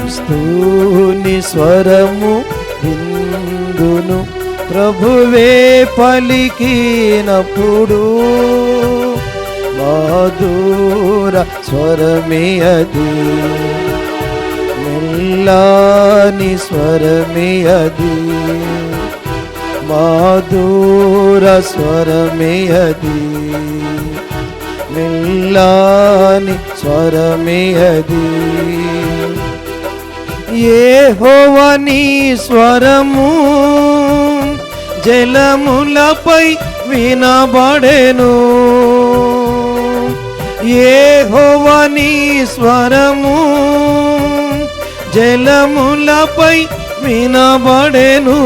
క్రీస్తుని స్వరము విందును ప్రభువే పలికినప్పుడు మధుర స్వరమే అది, మెల్లాని స్వరమే అది, మధుర స్వరమే అది, మెల్లాని స్వరమే అది. యెహోవా నీ స్వరము జలములపై వినబడెను, యెహోవా నీ స్వరము జలములపై వినబడెను.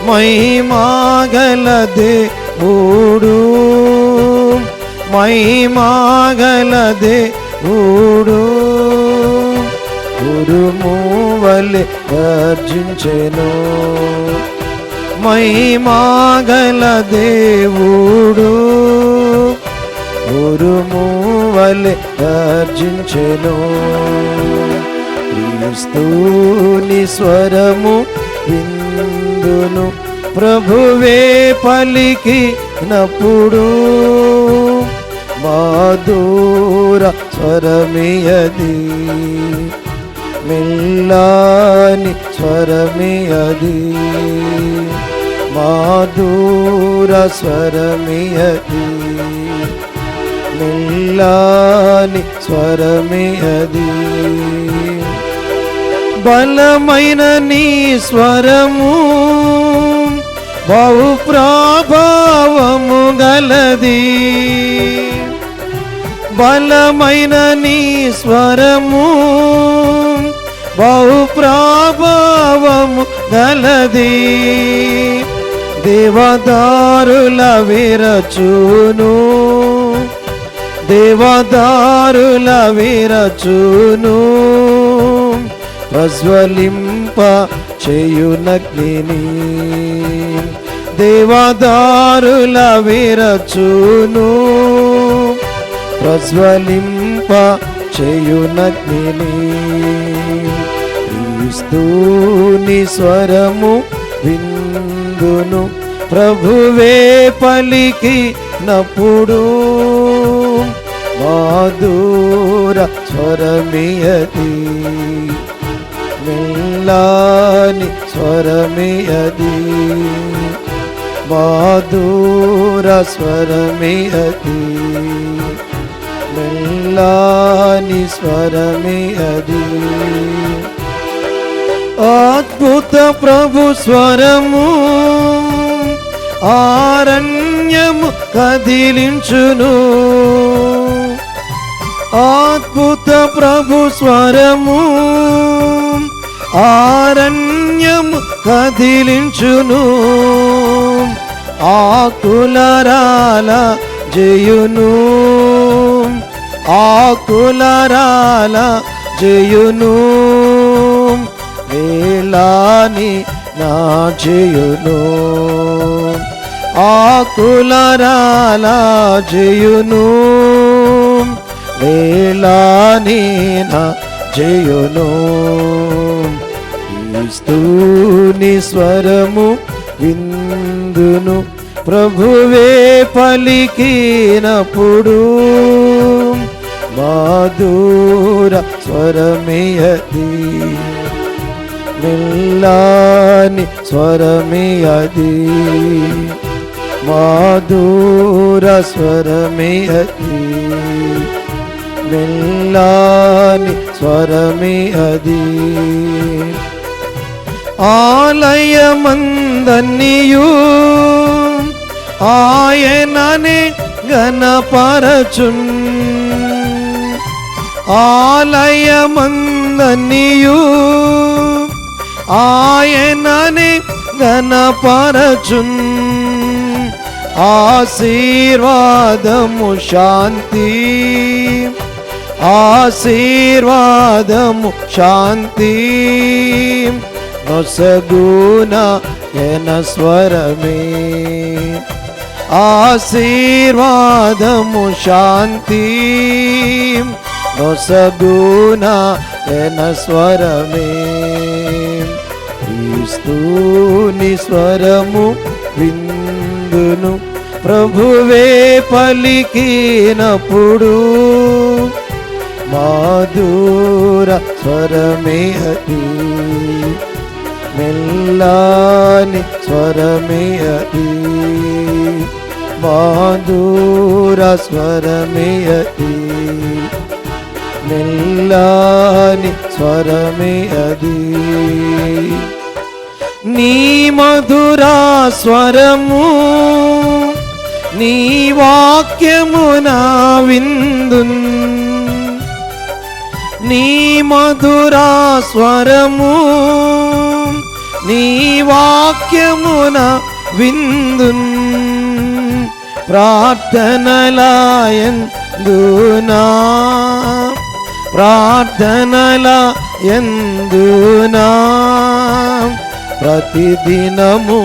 మహిమగల దేవుడు, మహిమగల దేవుడు ఉరుము వలె గర్జించెను, మహిమగల దేవుడు ఉరుము వలె గర్జించెను. క్రీస్తుని స్వరము విందును ప్రభువే పలికినప్పుడు మధుర స్వరమే అది, మెల్లాని స్వరమే అది, మధుర స్వరమే అది, మెల్లాని స్వరమే అది. బలమైన నీ స్వరము బహు ప్రభావము గలది, బలమైన నీ స్వరము బహు ప్రభావము గలది. దేవదారుల విరచును, దేవదారుల విరచును, ప్రజ్వలింప చేయునగ్నిని. దేవదారుల విరచును, ప్రజ్వలింప చేయునగ్నిని. క్రీస్తుని స్వరము విందును ప్రభువే పలికినప్పుడు మధుర స్వరమే అది, మెల్లాని స్వరమే అది, మధుర స్వరమే అది, మెల్లాని స్వరమే అది. అద్భుత ప్రభు స్వరము ఆరణ్యము కదిలించును, అద్భుత ప్రభు స్వరము ఆరణ్యము కదిలించును. ఆకులరాల జయును, ఆకులరాల జయును, వేలాని నా జయును. ఆకులరాల జయును, వేలాని నా జయును. క్రీస్తుని స్వరము విందును ప్రభువే పలికినప్పుడు మధుర స్వరమే అది, మెల్లాని స్వరమే అది, మధుర స్వరమే అది, మెల్లాని స్వరమే అది. ఆలయమందనియు ఆయననే గణపరచున్, ఆలయమందనియు ఆయననే గణపరచున్. ఆశీర్వాదము శాంతి, ఆశీర్వాదము శాంతి నొసగున ఎన స్వరమే. ఆశీర్వాదము శాంతి నొసగున ఎన స్వరమే క్రీస్తుని స్వరము విందును ప్రభువే పలికినప్పుడు మాధుర స్వరమే అది మెల్లాని స్వరమే అది మాధుర స్వరమే అది మెల్లాని స్వరమే అది నీ మధురా స్వరము నీ వాక్యము నా విందున్ నీ మధురా స్వరము నీ వాక్యమున విందున్ ప్రార్థనలాయందునా ప్రార్థనలాయందునా ప్రతిదినము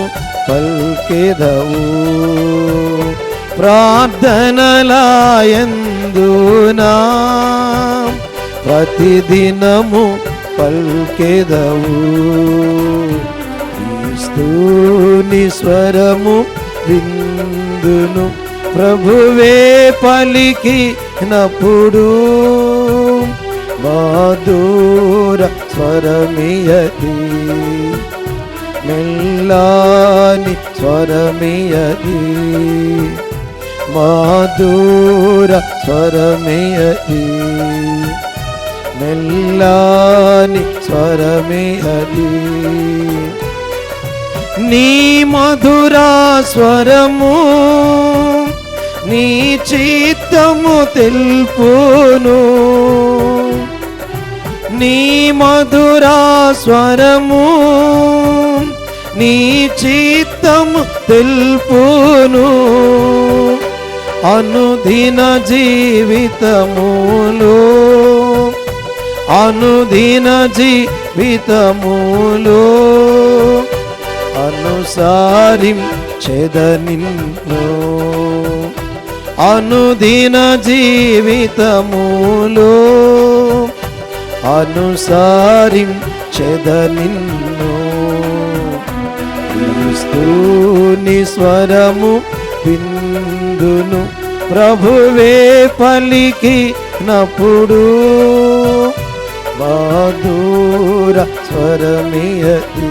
పల్కెదవు ప్రార్థనలాయందునా ప్రతిదినము పల్కెదవు క్రీస్తుని స్వరము విందును ప్రభువే పలికినప్పుడు మాధుర స్వరమియది మెల్లాని స్వరమియది మాధుర స్వరమియది మెల్లాని స్వరమే అది నీ మధురా స్వరము నీ చిత్తము తెలుపును నీ మధురా స్వరము నీ చిత్తము తెలుపును అనుదిన జీవితములో అనుదిన జీవితములో అనుసారించెద నిన్ను అనుదిన జీవితములో అనుసారించెద నిన్ను క్రీస్తుని స్వరము విందును ప్రభువే పలికినప్పుడు మాధుర స్వరమియది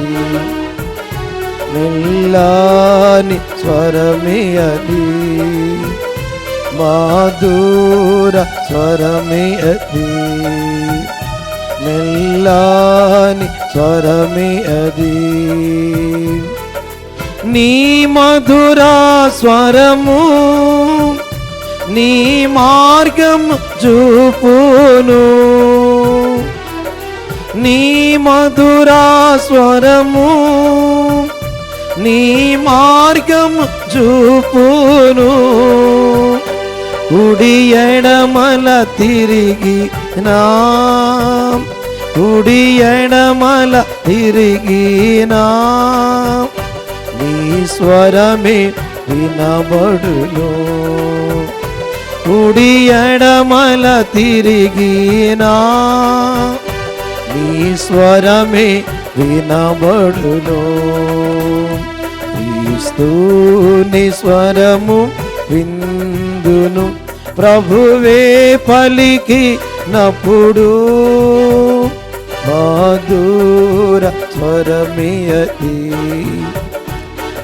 మెల్లాని స్వరమియది మాధుర స్వరమియది మెల్లాని స్వరమియది నీ మధురా స్వరము నీ మార్గం చూపును నీ మధురా స్వరము నీ మార్గం చూపును కుడి ఎడమల తిరిగి నా కుడి ఎడమల తిరిగినా నీ స్వరమే వినబడును కుడి ఎడమల తిరిగినా నీ స్వరమే వినబడును క్రీస్తుని స్వరము విందును ప్రభువే పలికినప్పుడు మాధుర స్వరమియది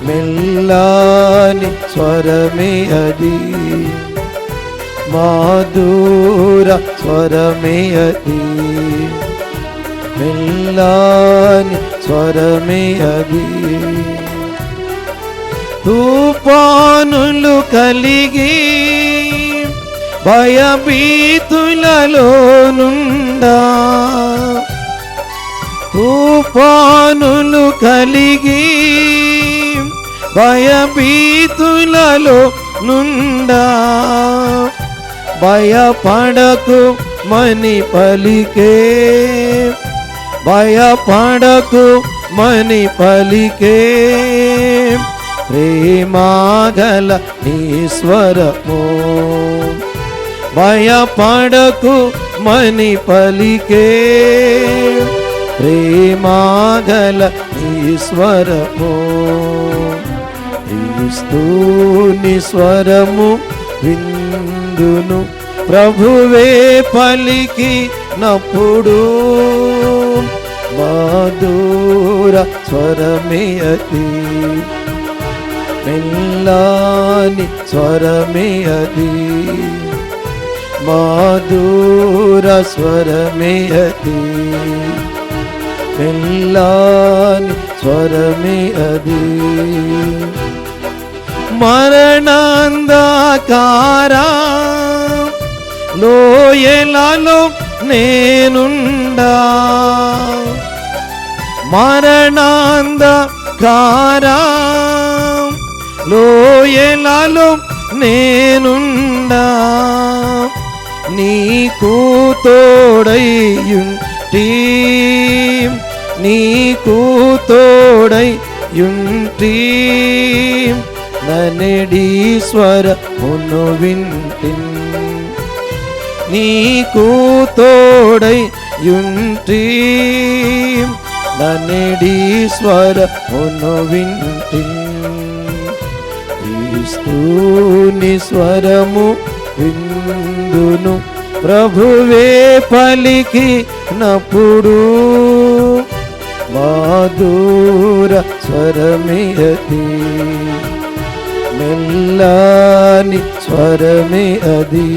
మెల్లాని స్వరమియది మాధుర స్వరమియది మెల్లాని స్వరమియది తుఫానులు కలిగి భయభీతులలో నుండా తుఫానులు కలిగి భయభీతులలో నుండా భయపడకు మని పలికే భయపడకు మని పలికే ప్రేమాగల నీ స్వరము భయపడకు మని పలికే ప్రేమాగల ఈశ్వరము క్రీస్తుని స్వరము విందును ప్రభువే పలికినప్పుడు మధుర స్వరమే అది మెల్లాని స్వరమే అది మధుర స్వరమే అది మెల్లాని స్వరమే అది మరణాంధకారా లోయలలో నేనుండా మరణాంధకారా లోయలలో నేనుండా నీకు తోడైయుంటి నీకు తోడైయుంటి నన్నెడీశ్వరమును వింటిన్ నీకు తోడైయుంటి నన్నెడీశ్వరమును వింటిన్ క్రీస్తుని స్వరము విందును ప్రభువే పలికినప్పుడు మధుర స్వరమే అది మెల్లాని స్వరమే అది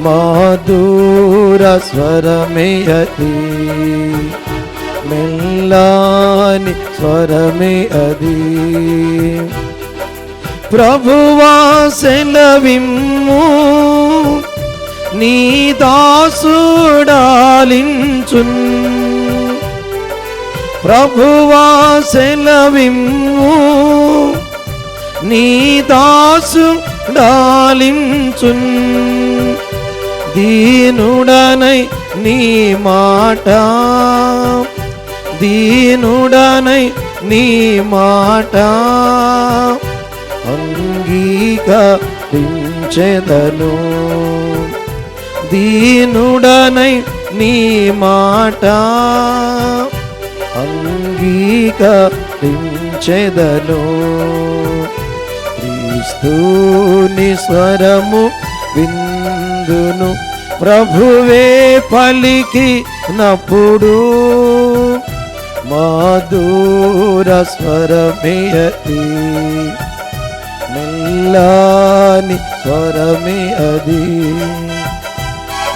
మధుర స్వరమే అది మెల్లాని స్వరమే అది ప్రభువా సెలవిమ్ము నీ దాసుడాలించున్ ప్రభువా సెలవిమ్ము నీ దాసుడాలించున్ దీనుడనై నీ మాట దీనుడనై నీ మాట అంగీకరించెదను దీనుడనై నీ మాట అంగీకరించెదను క్రీస్తుని స్వరము విందును ప్రభువే పలికినప్పుడు మధుర స్వరమే అది మెల్లాని స్వరమే అది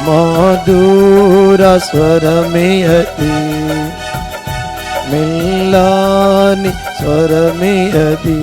మధుర స్వరమే అది మెల్లాని స్వరమే అది